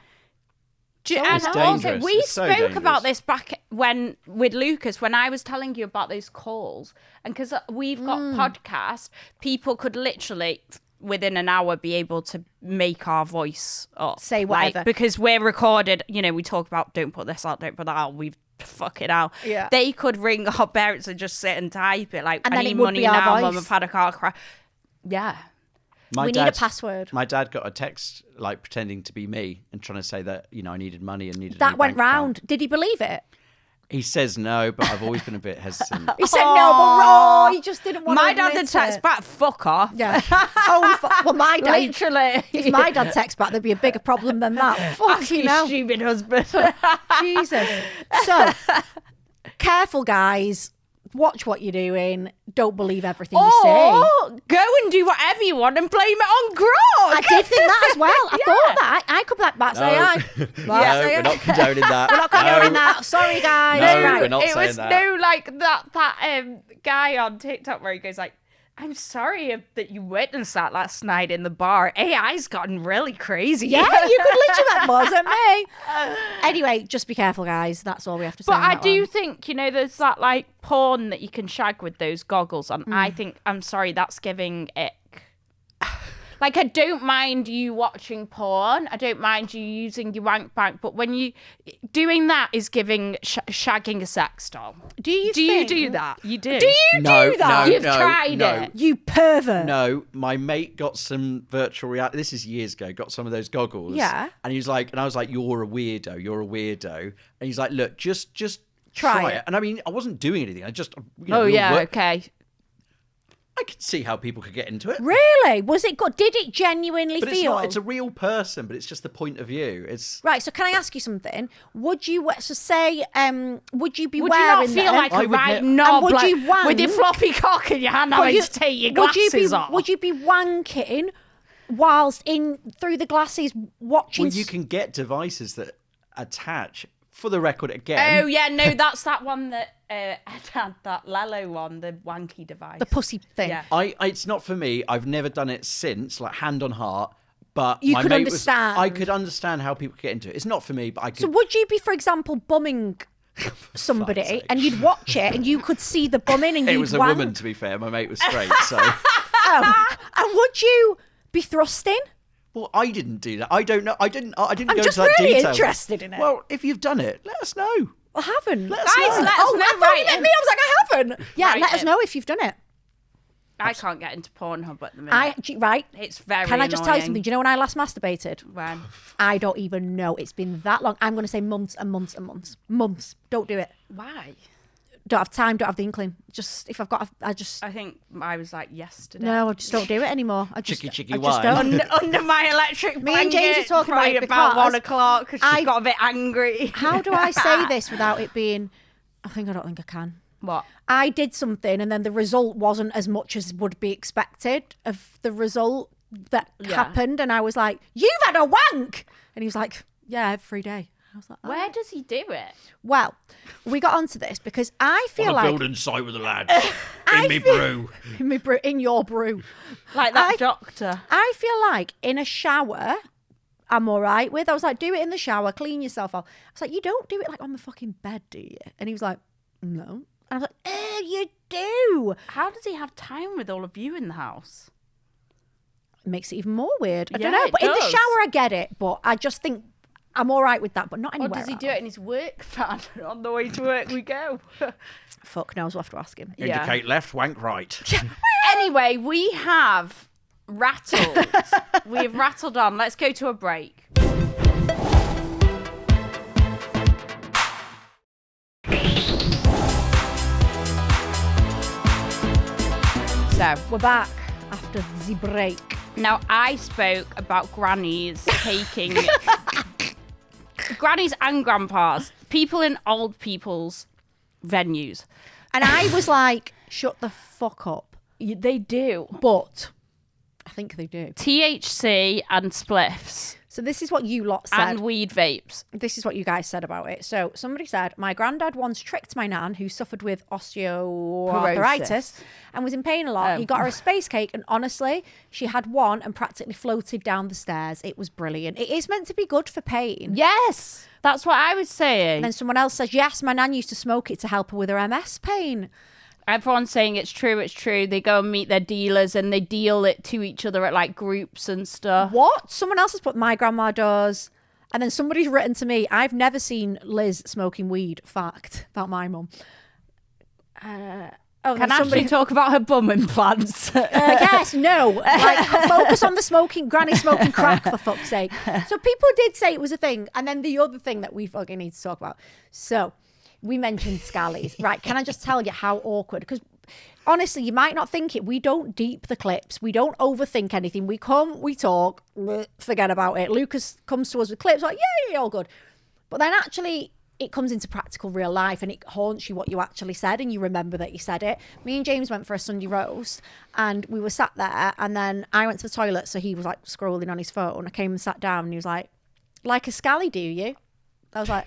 And also, we spoke about this back when with Lucas when I was telling you about those calls, and because we've got podcasts, people could literally within an hour be able to make our voice up, say whatever, because we're recorded. You know, we talk about don't put this out, don't put that out. We've fuck it out. Yeah. They could ring our parents and just sit and type it like, and I need money now, Mum, I've had a car crash. Yeah. We need a password. My dad got a text like pretending to be me and trying to say that, you know, I needed money and needed that a went bank round. account. Did he believe it? He says no, but I've always been a bit hesitant. He said no, but he just didn't want my to dad had text back, fuck off. Yeah. Well, my dad literally. If my dad text back, there'd be a bigger problem than that. Fucking hell. Stupid husband. Jesus. So, careful, guys. Watch what you're doing. Don't believe everything you say. Go and do whatever you want and blame it on Grok. I did think that as well. I thought that. I could be like, Matt, say hi. No, we're not condoning that. We're not condoning that. Sorry, guys. No, right. we're not it saying was that. no like that guy on TikTok where he goes like, I'm sorry that you witnessed that last night in the bar. AI's gotten really crazy. Yeah, you could literally that wasn't me. Anyway, just be careful, guys. That's all we have to say. But I do think, there's that like porn that you can shag with those goggles on. I think, I'm sorry, that's giving ick. Like, I don't mind you watching porn. I don't mind you using your wank bank. But when you doing that is giving shagging a sex doll. Do you do that? You do. Do you do that? You've tried it. You pervert. No, my mate got some virtual reality. This is years ago. Got some of those goggles. Yeah. And he was like, and I was like, you're a weirdo. You're a weirdo. And he's like, look, just try it. And I mean, I wasn't doing anything. I just. Okay. I could see how people could get into it. Really? Was it good? Did it genuinely feel? It's a real person, but it's just the point of view. It's right. So can I ask you something? Would you would you be would wearing? Would you not feel like a right knob, would you wank, with your floppy cock in your hand, having to take your glasses off? Would you be wanking whilst through the glasses watching? Well, you can get devices that attach. For the record, again. Oh yeah, no, that's that one that had that Lello one, the wanky device, the pussy thing. Yeah. It's not for me. I've never done it since, like hand on heart. But you my could mate understand. I could understand how people could get into it. It's not for me, but I could. So would you be, for example, bumming somebody and you'd watch it and you could see the bumming and you'd It was a wank? woman, to be fair. My mate was straight, so. And would you be thrusting? Well, I didn't do that. I don't know. I didn't I'm go just into that really detail. interested in it. Well, if you've done it, let us know. I haven't. Let us know. Let us know. I thought you meant me. I was like, I haven't. Yeah, Right, let us know if you've done it. I can't get into Pornhub at the minute. Right. It's very Can I just tell you annoying. something? Do you know when I last masturbated? When? I don't even know. It's been that long. I'm going to say months and months and months. Months. Don't do it. Why? Don't have time. Don't have the inkling. Just if I've got, I think I was like yesterday. No, I just don't do it anymore. I just Chicky don't. Under my electric Me and James are talking about it about because 1 o'clock because she got a bit angry. How do I say this without it being? I don't think I can. What? I did something and then the result wasn't as much as would be expected of the result that happened, and I was like, "You've had a wank," and he was like, "Yeah, every day." I was like, Where does he do it? Well, we got onto this because I feel on a like building site with the lads in me brew. in your brew, Like that doctor. I feel like in a shower, I'm all right with. I was like, do it in the shower, clean yourself off. I was like, you don't do it like on the fucking bed, do you? And he was like, no. And I was like, you do. How does he have time with all of you in the house? It makes it even more weird. I don't Yeah, know. it But in the does. shower, I get it. But I just think I'm all right with that, but not Or anywhere does he else. do it in his work van? On the way to work we go. Fuck knows, we'll have to ask him. Indicate left, wank right. Anyway, we have rattled. We've rattled on. Let's go to a break. So, We're back after the break. now I spoke about grannies taking... grannies and grandpas. People in old people's venues. And I was like, shut the fuck up. They do. But I think they do. THC and spliffs. So this is what you lot said. And weed vapes. This is what you guys said about it. So somebody said, my granddad once tricked my nan, who suffered with osteoarthritis and was in pain a lot. He got her a space cake, and honestly, she had one and practically floated down the stairs. It was brilliant. It is meant to be good for pain. Yes, that's what I was saying. And then someone else says, yes, my nan used to smoke it to help her with her MS pain. Everyone's saying it's true, it's true. They go and meet their dealers and they deal it to each other at like groups and stuff. What? Someone else has put my grandma does. And then somebody's written to me, I've never seen Liz smoking weed. Fact about my mum. Can Ashley talk about her bum implants? Yes, no. Like, focus on the granny smoking crack, for fuck's sake. So people did say it was a thing. And then the other thing that we fucking need to talk about. So we mentioned scallies. Right, can I just tell you how awkward? Because honestly, you might not think it. We don't deep the clips. We don't overthink anything. We come, we talk, forget about it. Lucas comes to us with clips like, yeah, all good. But then actually, it comes into practical real life and it haunts you what you actually said and you remember that you said it. Me and James went for a Sunday roast and we were sat there, and then I went to the toilet, so he was like scrolling on his phone. I came and sat down and he was like a scally, do you? I was like,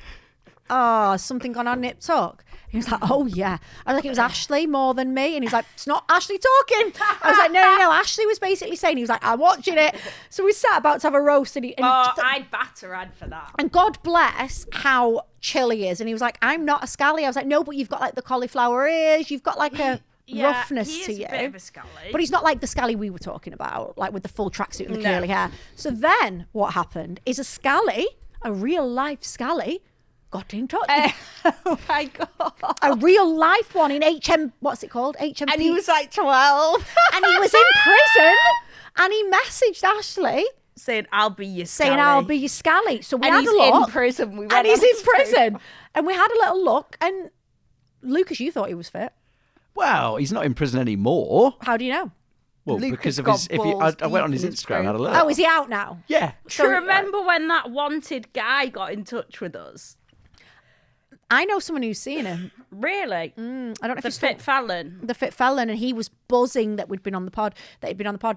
oh, something gone on Nip Tuck? He was like, oh yeah. I was like, it was Ashley more than me. And he's like, it's not Ashley talking. I was like, no. Ashley was basically saying, he was like, I'm watching it. So we sat about to have a roast. I'd batter Ad for that. And God bless how chill he is. And he was like, I'm not a scally. I was like, no, but you've got like the cauliflower ears. You've got like a roughness to you. A bit of a scally. But he's not like the scally we were talking about, like with the full tracksuit and the curly hair. So then what happened is a real life scally, got in touch. Oh my God. A real life one in what's it called? HMP. And he was like 12. And he was in prison. And he messaged Ashley. Saying, I'll be your scally. So we had a look. And he's in prison. And he's in prison. And we had a little look. And Lucas, you thought he was fit. Well, he's not in prison anymore. How do you know? Well, Lucas because of his. I went on his Instagram and had a look. Oh, is he out now? Yeah. So remember when that wanted guy got in touch with us? I know someone who's seen him. Really? I don't know if the fit felon. The fit felon, and he was buzzing that he'd been on the pod.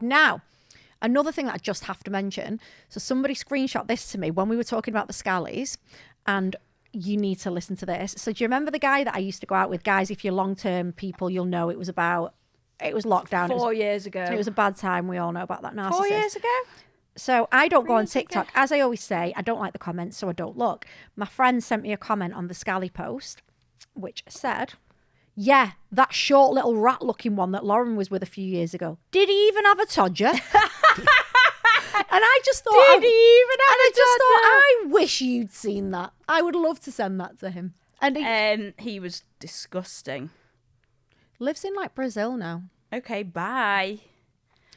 Now, another thing that I just have to mention. So somebody screenshot this to me when we were talking about the scallies, and you need to listen to this. So do you remember the guy that I used to go out with? Guys, if you're long-term people, you'll know it was lockdown. 4 years ago. It was a bad time. We all know about that narcissist. 4 years ago? So I don't go on TikTok. As I always say, I don't like the comments, so I don't look. My friend sent me a comment on the Scally post, which said, yeah, that short little rat-looking one that Lauren was with a few years ago. Did he even have a todger? And I just thought... I wish you'd seen that. I would love to send that to him. And he was disgusting. Lives in, like, Brazil now. Okay, bye.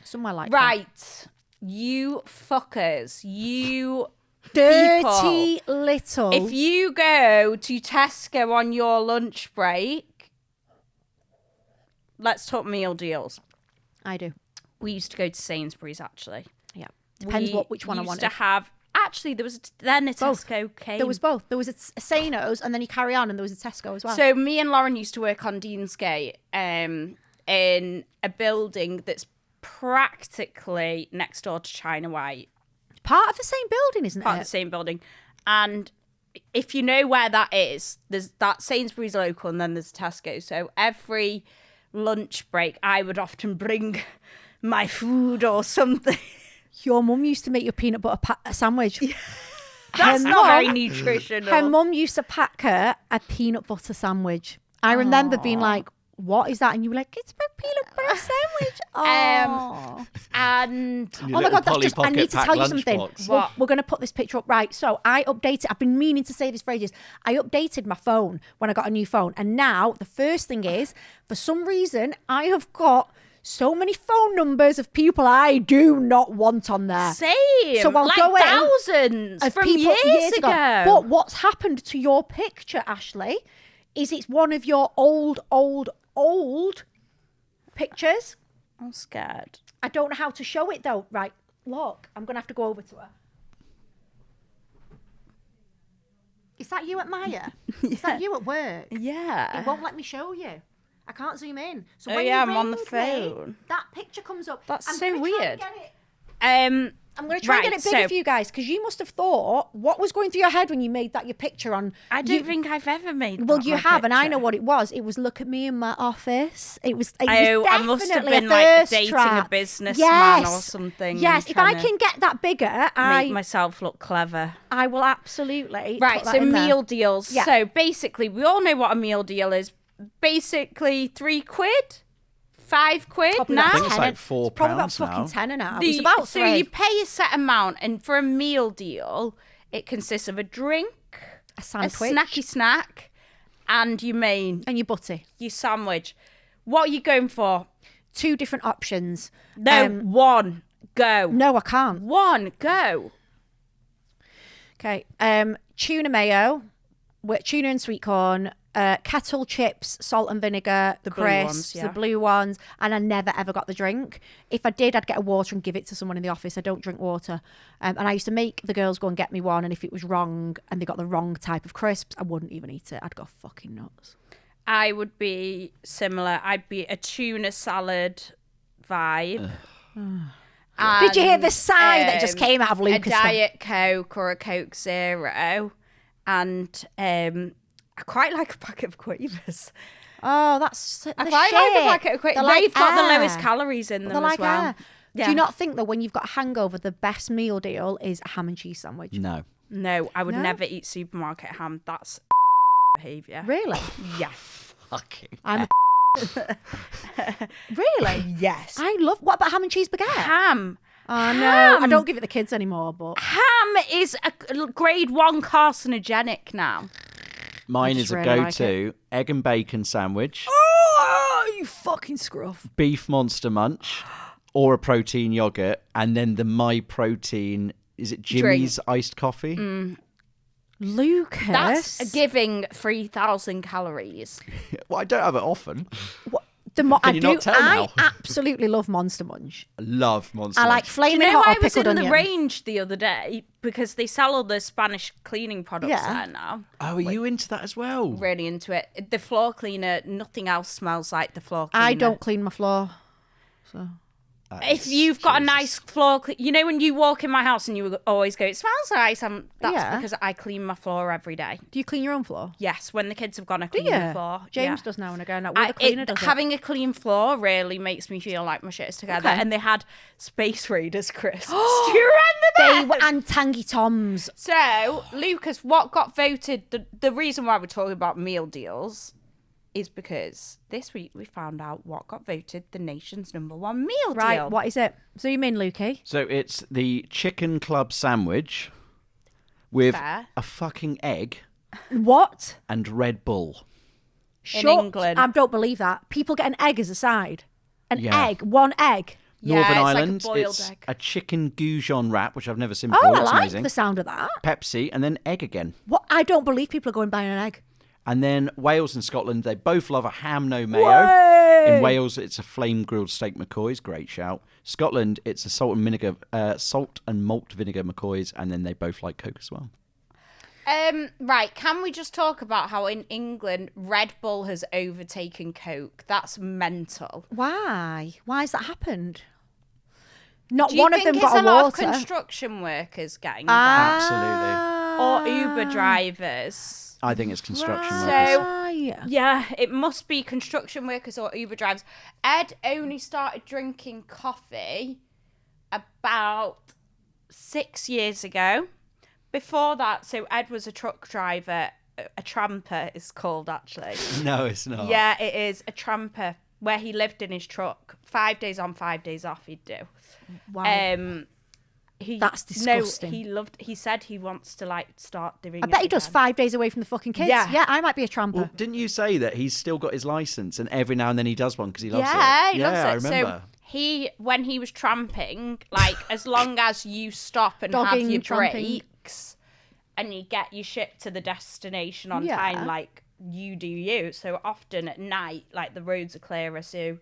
Somewhere like that. Right. You fuckers, you dirty people. Little. If you go to Tesco on your lunch break, let's talk meal deals. I do. We used to go to Sainsbury's, actually. Yeah. Depends which one I wanted. We used to have... Actually, there was then a Tesco came. There was both. There was a Sainos, and then you carry on, and there was a Tesco as well. So me and Lauren used to work on Deansgate in a building that's practically next door to China White. Part of the same building, isn't it? Part of the same building. And if you know where that is, there's that Sainsbury's local and then there's Tesco. So every lunch break, I would often bring my food or something. Your mum used to make you a peanut butter sandwich. Yeah. That's not very nutritional. Her mum used to pack her a peanut butter sandwich. I remember being like, what is that? And you were like, it's my peanut butter sandwich. And oh my God, that's just, I need to tell you something. What? We're going to put this picture up. Right. So I updated, I've been meaning to say this for ages. I updated my phone when I got a new phone. And now the first thing is, for some reason, I have got so many phone numbers of people I do not want on there. Same. So I'll like go thousands of from people years ago. But what's happened to your picture, Ashley, is it's one of your old pictures. I'm scared. I don't know how to show it though. Right, look, I'm going to have to go over to her. Is that you at Maya? Yeah. Is that you at work? Yeah. It won't let me show you. I can't zoom in. So when I'm on the phone. That picture comes up. That's so weird. I'm going to try and get it bigger for you guys, because you must have thought, what was going through your head when you made that your picture on... I don't think I've ever made that. Well, you have, picture. And I know what it was. It was, look at me in my office. It was I must have been like dating a businessman or something. Yes, if I can get that bigger, make myself look clever. I will absolutely. Right, so meal deals. Yeah. So basically, we all know what a meal deal is. Basically, £3, £5 now. I think it's like £4 probably about fucking tenner now. It's about so you pay a set amount, and for a meal deal, it consists of a drink, a sandwich, a snacky snack, and your main and your butty, your sandwich. What are you going for? 2 different options. No, one. Go. No, I can't. One. Go. Okay. Tuna mayo, with tuna and sweet corn. Kettle chips, salt and vinegar, the crisps, the blue ones, and I never ever got the drink. If I did, I'd get a water and give it to someone in the office. I don't drink water, and I used to make the girls go and get me one. And if it was wrong and they got the wrong type of crisps, I wouldn't even eat it. I'd go fucking nuts. I would be similar. I'd be a tuna salad vibe. Did you hear the sigh that just came out of Lucas? A Diet Coke or a Coke Zero. and I quite like a packet of Quavers. Oh, that's I quite like a packet of Quavers. They've got the lowest calories in them as well. Yeah. Do you not think that when you've got a hangover, the best meal deal is a ham and cheese sandwich? No, I would never eat supermarket ham. That's behaviour. Really? Yeah. Fucking. Really? Yes. What about ham and cheese baguette? Ham. Oh no, I don't give it the kids anymore. But ham is a grade 1 carcinogenic now. Mine is a go-to egg and bacon sandwich. Oh, you fucking scruff. Beef Monster Munch, or a protein yogurt, and then the My Protein. Is it Jimmy's iced coffee? Lucas, that's giving 3,000 calories. Well, I don't have it often. I absolutely love Monster Munch. I love Monster Munch. I like flaming hot or pickled onion. I was in the range the other day because they sell all the Spanish cleaning products there now. Oh, are you into that as well? Really into it. The floor cleaner, nothing else smells like the floor cleaner. I don't clean my floor, so... If you've got a nice floor, you know when you walk in my house and you always go, it smells nice, that's because I clean my floor every day. Do you clean your own floor? Yes, when the kids have gone, I clean the floor. James does now and again. The cleaner does having a clean floor really makes me feel like my shit is together. Okay. And they had Space Raiders crisps. Do you remember that? And Tangy Toms. So, Lucas, what got voted, the reason why we're talking about meal deals is because this week we found out what got voted the nation's #1 meal deal. Right, what is it? So you mean, Lukey? So it's the Chicken Club sandwich with a fucking egg. What? And Red Bull. In England. I don't believe that. People get an egg as a side. Egg, one egg. Northern Ireland, like it's a chicken goujon wrap, which I've never seen before. I like amazing. The sound of that. Pepsi, and then egg again. What? I don't believe people are going buying an egg. And then Wales and Scotland, they both love a ham no mayo. Way! In Wales, it's a flame grilled steak McCoy's, great shout. Scotland, it's a salt and malt vinegar McCoy's, and then they both like Coke as well. Right, can we just talk about how in England Red Bull has overtaken Coke? That's mental. Why? Why has that happened? Not one of them got a water. Do you think it's a lot of construction workers getting that? Absolutely. Or Uber drivers. I think it's construction workers. So, yeah, it must be construction workers or Uber drivers. Ed only started drinking coffee about 6 years ago. Before that, so Ed was a truck driver. A tramper is called, actually. No, it's not. Yeah, it is. A tramper, where he lived in his truck. 5 days on, 5 days off, he'd do. Wow. That's disgusting. No, he said he wants to start doing it. I bet he does 5 days away from the fucking kids. Yeah, I might be a tramper. Well, didn't you say that he's still got his license and every now and then he does one because he loves it? Yeah, he loves it. I remember. So when he was tramping, as long as you stop and have your breaks and you get your shit to the destination on time, you do you. So often at night, the roads are clearer, so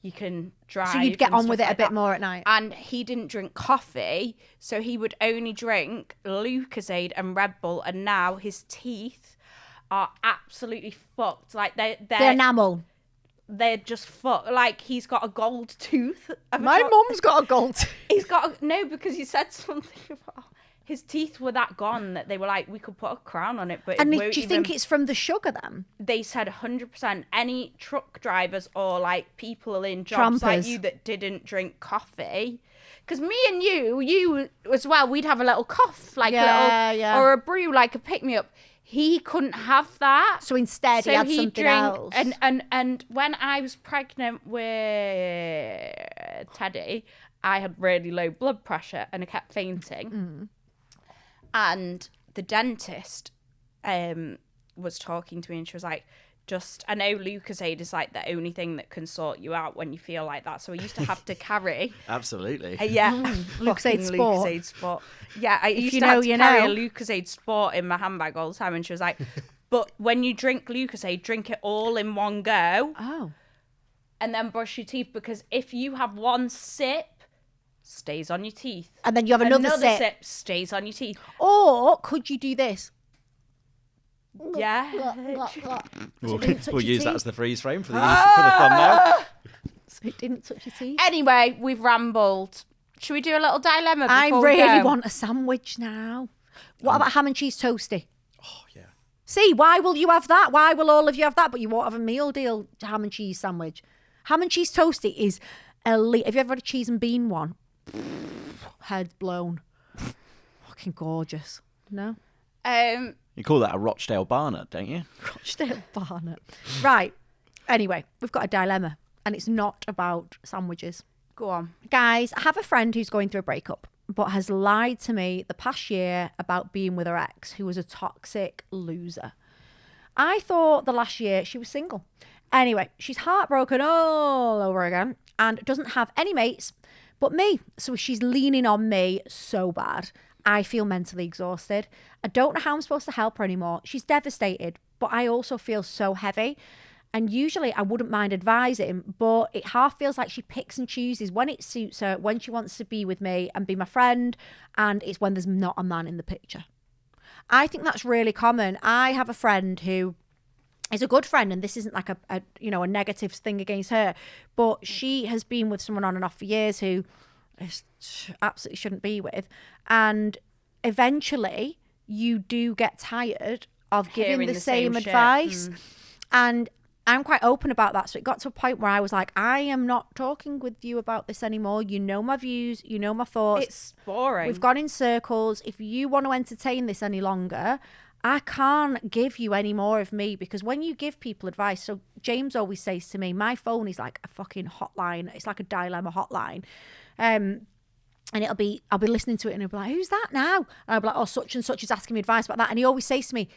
you can drive. So you'd get on with it a bit more at night. And he didn't drink coffee, so he would only drink Lucozade and Red Bull, and now his teeth are absolutely fucked. They're enamel. They're just fucked. He's got a gold tooth. My mum's got a gold tooth. He's got because he said something about his teeth were that gone that they were we could put a crown on it, but do you think it's from the sugar then? They said 100%. Any truck drivers or people in jobs like you that didn't drink coffee, because me and you as well, we'd have a little cough, or a brew, a pick me up. He couldn't have that, so instead he had something else. And when I was pregnant with Teddy, I had really low blood pressure and I kept fainting. And the dentist was talking to me and she was like, I know Lucozade is the only thing that can sort you out when you feel like that. So I used to have to carry. Absolutely. Lucozade Sport. Lucozade Sport. Yeah, I used to have to carry a Lucozade Sport in my handbag all the time. And she was like, but when you drink Lucozade, drink it all in one go. Oh. And then brush your teeth, because if you have one sip, stays on your teeth. And then you have another sip, stays on your teeth. Or could you do this? Yeah. We'll use that as the freeze frame for the thumbnail. So it didn't touch your teeth. Anyway, we've rambled. Should we do a little dilemma before I really want a sandwich now. What about ham and cheese toasty? Oh, yeah. See, why will you have that? Why will all of you have that? But you won't have a meal deal ham and cheese sandwich. Ham and cheese toasty is elite. Have you ever had a cheese and bean one? Head blown. Fucking gorgeous. No? You call that a Rochdale Barnet, don't you? Rochdale Barnet. Right. Anyway, we've got a dilemma, and it's not about sandwiches. Go on. Guys, I have a friend who's going through a breakup, but has lied to me the past year about being with her ex, who was a toxic loser. I thought the last year she was single. Anyway, she's heartbroken all over again and doesn't have any mates but me. So she's leaning on me so bad. I feel mentally exhausted. I don't know how I'm supposed to help her anymore. She's devastated, but I also feel so heavy. And usually I wouldn't mind advising, but it half feels like she picks and chooses when it suits her, when she wants to be with me and be my friend, and it's when there's not a man in the picture. I think that's really common. I have a friend who is a good friend, and this isn't like a negative thing against her, but she has been with someone on and off for years who absolutely shouldn't be with, and eventually you do get tired of giving the same advice. And I'm quite open about that. So it got to a point where I was like, I am not talking with you about this anymore. You know my views. You know my thoughts. It's boring. We've gone in circles. If you want to entertain this any longer, I can't give you any more of me, because when you give people advice, so James always says to me, my phone is like a fucking hotline. It's like a dilemma hotline. And I'll be listening to it and I'll be like, who's that now? And I'll be like, oh, such and such is asking me advice about that. And he always says to me,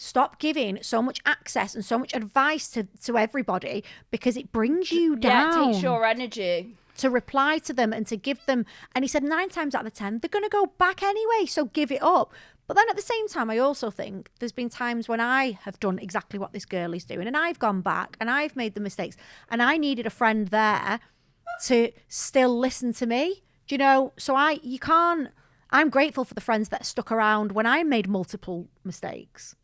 Stop giving so much access and so much advice to everybody, because it brings you down. Yeah, it takes your energy. To reply to them and to give them. And he said 9 times out of 10, they're going to go back anyway, so give it up. But then at the same time, I also think there's been times when I have done exactly what this girl is doing, and I've gone back and I've made the mistakes, and I needed a friend there to still listen to me. Do you know? So I'm grateful for the friends that stuck around when I made multiple mistakes.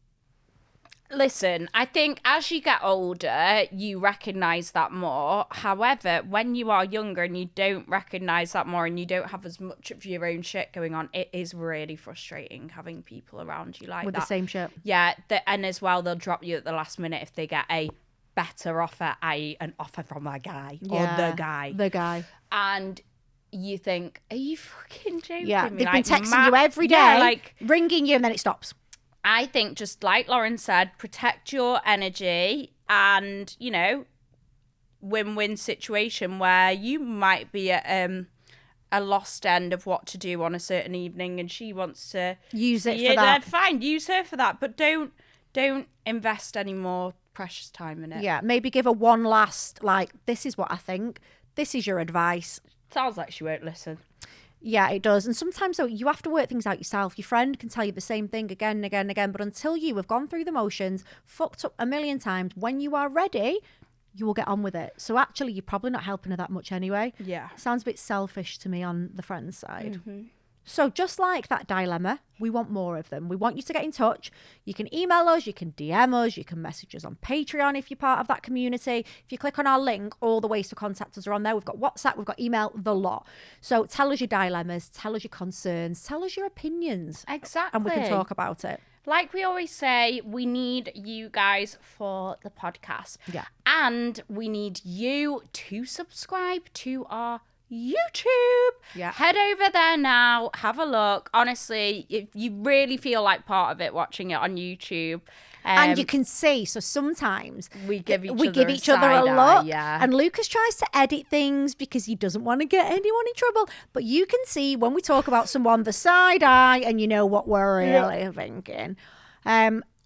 Listen, I think as you get older, you recognise that more. However, when you are younger and you don't recognise that more and you don't have as much of your own shit going on, it is really frustrating having people around you like with that. The same shit. Yeah, and as well, they'll drop you at the last minute if they get a better offer, i.e. an offer from a guy or the guy. The guy. And you think, are you fucking joking Yeah, me? they've been texting you every day, ringing you, and then it stops. I think, just like Lauren said, protect your energy, and, win-win situation where you might be at a lost end of what to do on a certain evening, and she wants to use it for that. Fine, use her for that, but don't invest any more precious time in it. Yeah, maybe give her one last, this is what I think. This is your advice. Sounds like she won't listen. Yeah, it does. And sometimes, though, you have to work things out yourself. Your friend can tell you the same thing again and again and again. But until you have gone through the motions, fucked up a million times, when you are ready, you will get on with it. So actually, you're probably not helping her that much anyway. Yeah. Sounds a bit selfish to me on the friend's side. Mm-hmm. So just like that dilemma, we want more of them. We want you to get in touch. You can email us, you can DM us, you can message us on Patreon if you're part of that community. If you click on our link, all the ways to contact us are on there. We've got WhatsApp, we've got email, the lot. So tell us your dilemmas, tell us your concerns, tell us your opinions. Exactly. And we can talk about it. Like we always say, we need you guys for the podcast. Yeah. And we need you to subscribe to our YouTube. Yeah. Head over there now, have a look. Honestly, if you really feel like part of it watching it on YouTube. And you can see, so sometimes we give each other a look. Yeah. And Lucas tries to edit things because he doesn't want to get anyone in trouble. But you can see when we talk about someone, the side eye, and you know what we're really thinking.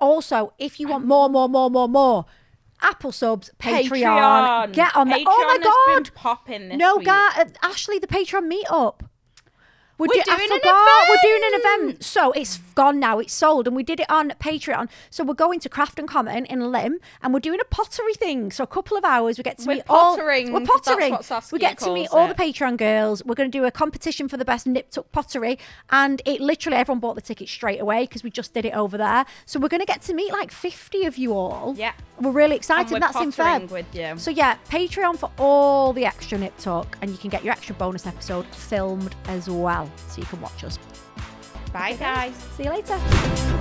Also, if you want more, Apple subs, Patreon. Get on there. Oh my God. Been popping this week. Ashley, the Patreon meetup. We're doing an event. We're doing an event. So it's gone now. It's sold. And we did it on Patreon. So we're going to Craft and Common in Lymm. And we're doing a pottery thing. So a couple of hours. We get to meet pottering. We're pottering. That's what Saskia we get to meet all the Patreon girls. We're going to do a competition for the best nip-tuck pottery. And it literally, everyone bought the ticket straight away because we just did it over there. So we're going to get to meet 50 of you all. Yeah. We're really excited. And That's in Feb. With you. So yeah, Patreon for all the extra nip talk, and you can get your extra bonus episode filmed as well, so you can watch us. Bye, guys. See you later.